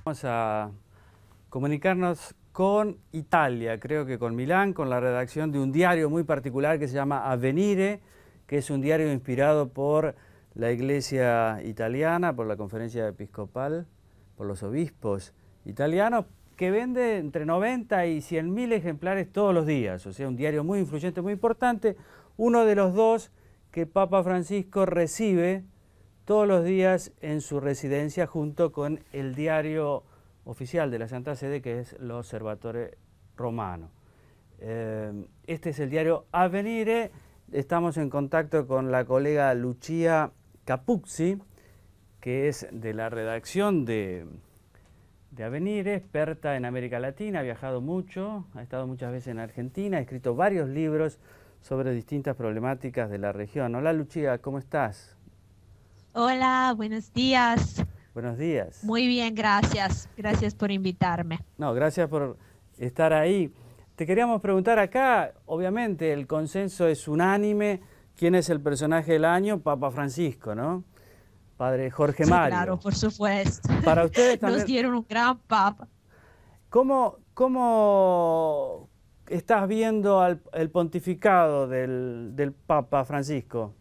Vamos a comunicarnos con Italia, creo que con Milán, con la redacción de un diario muy particular que se llama Avvenire, que es un diario inspirado por la Iglesia italiana, por la Conferencia Episcopal, por los obispos italianos, que vende entre 90 y 100.000 ejemplares todos los días, o sea, un diario muy influyente, muy importante, uno de los dos que Papa Francisco recibe todos los días en su residencia junto con el diario oficial de la Santa Sede, que es l'Osservatore Romano. Este es el diario Avvenire. Estamos en contacto con la colega Lucia Capuzzi, que es de la redacción de Avvenire, experta en América Latina, ha viajado mucho, ha estado muchas veces en Argentina, ha escrito varios libros sobre distintas problemáticas de la región. Hola Lucia, ¿cómo estás? Hola, buenos días. Buenos días. Muy bien, gracias. Gracias por invitarme. No, gracias por estar ahí. Te queríamos preguntar acá, obviamente el consenso es unánime, ¿quién es el personaje del año? Papa Francisco, ¿no? Padre Jorge Sí, Mario. claro, por supuesto. Para ustedes también. Nos dieron un gran papa. ¿Cómo estás viendo el pontificado del Papa Francisco?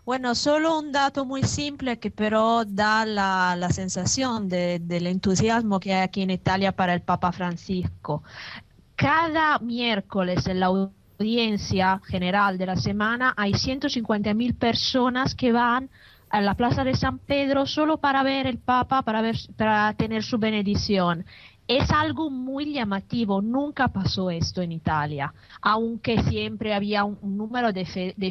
Bueno, solo un dato muy simple que pero da la sensación del entusiasmo que hay aquí en Italia para el Papa Francisco. Cada miércoles en la audiencia general de la semana hay 150.000 personas que van a la Plaza de San Pedro solo para ver el Papa, para tener su bendición. Es algo muy llamativo, nunca pasó esto en Italia, aunque siempre había un número de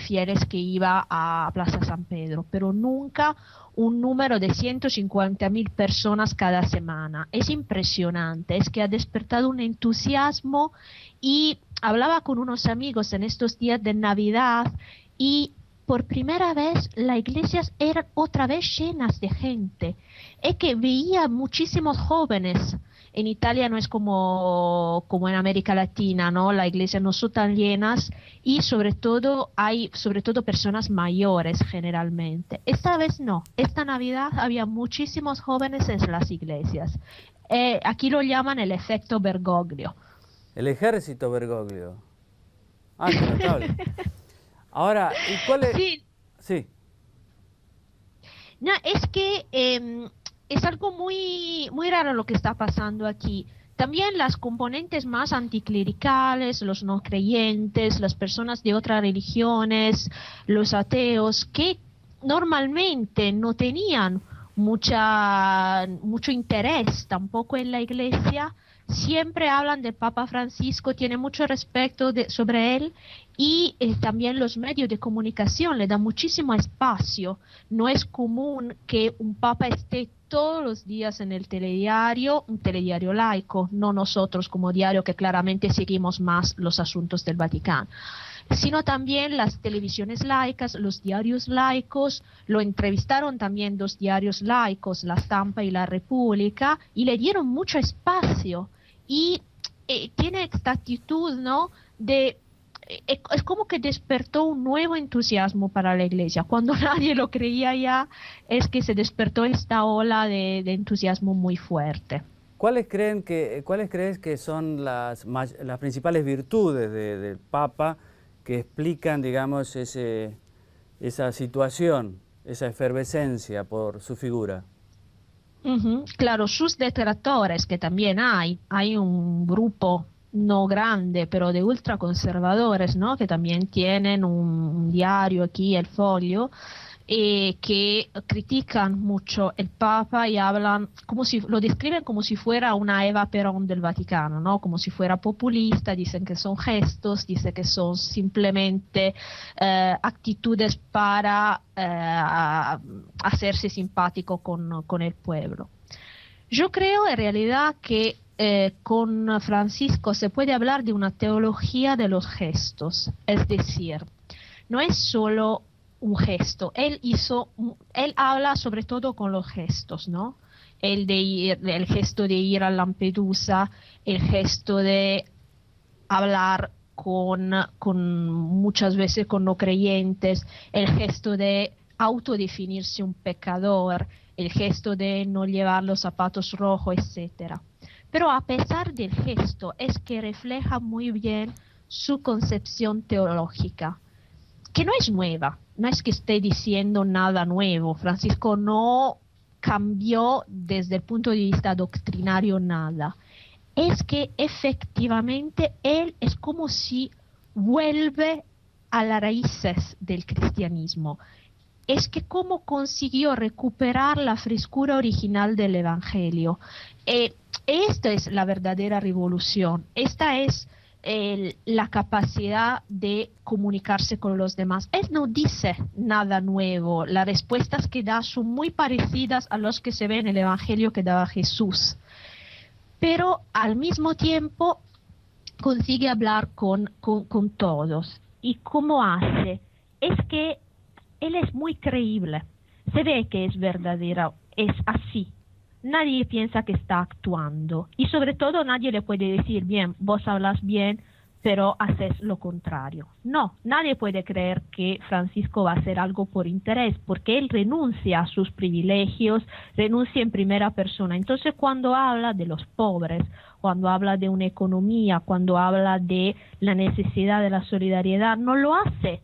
fieles que iba a Plaza San Pedro, pero nunca un número de 150.000 personas cada semana. Es impresionante, es que ha despertado un entusiasmo y hablaba con unos amigos en estos días de Navidad y por primera vez las iglesias eran otra vez llenas de gente. Es que veía muchísimos jóvenes. En Italia no es como en América Latina, ¿no? Las iglesias no son tan llenas y sobre todo hay personas mayores generalmente. Esta vez no. Esta Navidad había muchísimos jóvenes en las iglesias. Aquí lo llaman el efecto Bergoglio. El ejército Bergoglio. Ah, qué notable. Ahora, ¿y cuál es? Sí. Sí. No, es que es algo muy, muy raro lo que está pasando aquí. También las componentes más anticlericales, los no creyentes, las personas de otras religiones, los ateos, que normalmente no tenían mucho interés tampoco en la iglesia, siempre hablan del Papa Francisco, tiene mucho respeto sobre él y también los medios de comunicación le dan muchísimo espacio. No es común que un papa esté todos los días en el telediario, un telediario laico, no nosotros como diario que claramente seguimos más los asuntos del Vaticano, sino también las televisiones laicas, los diarios laicos, lo entrevistaron también dos diarios laicos, La Stampa y La República, y le dieron mucho espacio. Y tiene esta actitud, ¿no? Es como que despertó un nuevo entusiasmo para la iglesia. Cuando nadie lo creía ya, es que se despertó esta ola de entusiasmo muy fuerte. ¿Cuáles crees que son las principales virtudes del Papa que explican, digamos, esa situación, esa efervescencia por su figura? Claro, sus detractores, que también hay un grupo no grande, pero de ultraconservadores, ¿no? Que también tienen un diario aquí, El Foglio, que critican mucho el Papa y hablan, lo describen como si fuera una Eva Perón del Vaticano, ¿no? Como si fuera populista, dicen que son gestos, dicen que son simplemente actitudes para hacerse simpático con el pueblo. Yo creo en realidad que con Francisco se puede hablar de una teología de los gestos, es decir, no es solo un gesto, él habla sobre todo con los gestos, ¿no? El gesto de ir a Lampedusa, el gesto de hablar con muchas veces con no creyentes, el gesto de autodefinirse un pecador, el gesto de no llevar los zapatos rojos, etc. Pero a pesar del gesto, es que refleja muy bien su concepción teológica, que no es nueva, no es que esté diciendo nada nuevo. Francisco no cambió desde el punto de vista doctrinario nada. Es que efectivamente él es como si vuelve a las raíces del cristianismo. Es que cómo consiguió recuperar la frescura original del Evangelio. Esta es la verdadera revolución. Esta es la capacidad de comunicarse con los demás. Él no dice nada nuevo. Las respuestas que da son muy parecidas a las que se ve en el Evangelio que daba Jesús. Pero al mismo tiempo consigue hablar con todos. ¿Y cómo hace? Es que él es muy creíble. Se ve que es verdadera, es así. Nadie piensa que está actuando. Y sobre todo nadie le puede decir, bien, vos hablas bien, pero haces lo contrario. No, nadie puede creer que Francisco va a hacer algo por interés, porque él renuncia a sus privilegios, renuncia en primera persona. Entonces cuando habla de los pobres, cuando habla de una economía, cuando habla de la necesidad de la solidaridad, no lo hace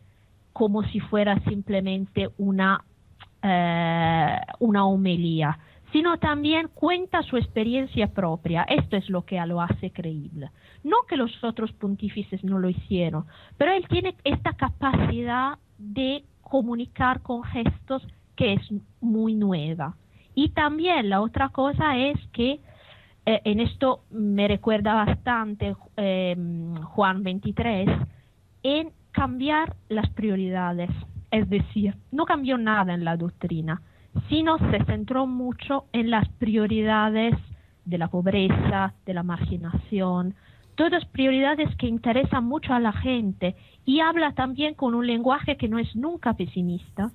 como si fuera simplemente una homilía, sino también cuenta su experiencia propia. Esto es lo que lo hace creíble. No que los otros pontífices no lo hicieron, pero él tiene esta capacidad de comunicar con gestos que es muy nueva. Y también la otra cosa es que en esto me recuerda bastante Juan 23, en cambiar las prioridades. Es decir, no cambió nada en la doctrina, sino se centró mucho en las prioridades de la pobreza, de la marginación, todas prioridades que interesan mucho a la gente, y habla también con un lenguaje que no es nunca pesimista,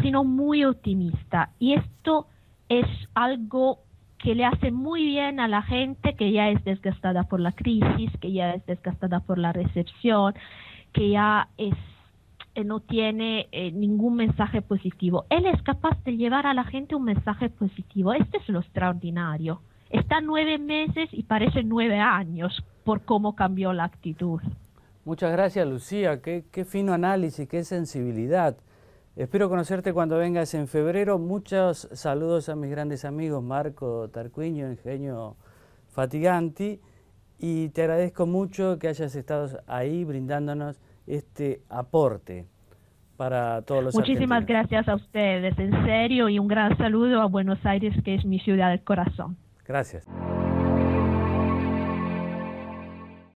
sino muy optimista. Y esto es algo que le hace muy bien a la gente que ya es desgastada por la crisis, que ya es desgastada por la recepción, que ya no tiene ningún mensaje positivo. Él es capaz de llevar a la gente un mensaje positivo. Este es lo extraordinario. Está 9 meses y parece 9 años por cómo cambió la actitud. Muchas gracias, Lucía. Qué fino análisis, qué sensibilidad. Espero conocerte cuando vengas en febrero. Muchos saludos a mis grandes amigos Marco Tarquiño, Ingenio Fatiganti, y te agradezco mucho que hayas estado ahí brindándonos este aporte para todos los Muchísimas argentinos. gracias a ustedes, en serio, y un gran saludo a Buenos Aires, que es mi ciudad del corazón. Gracias.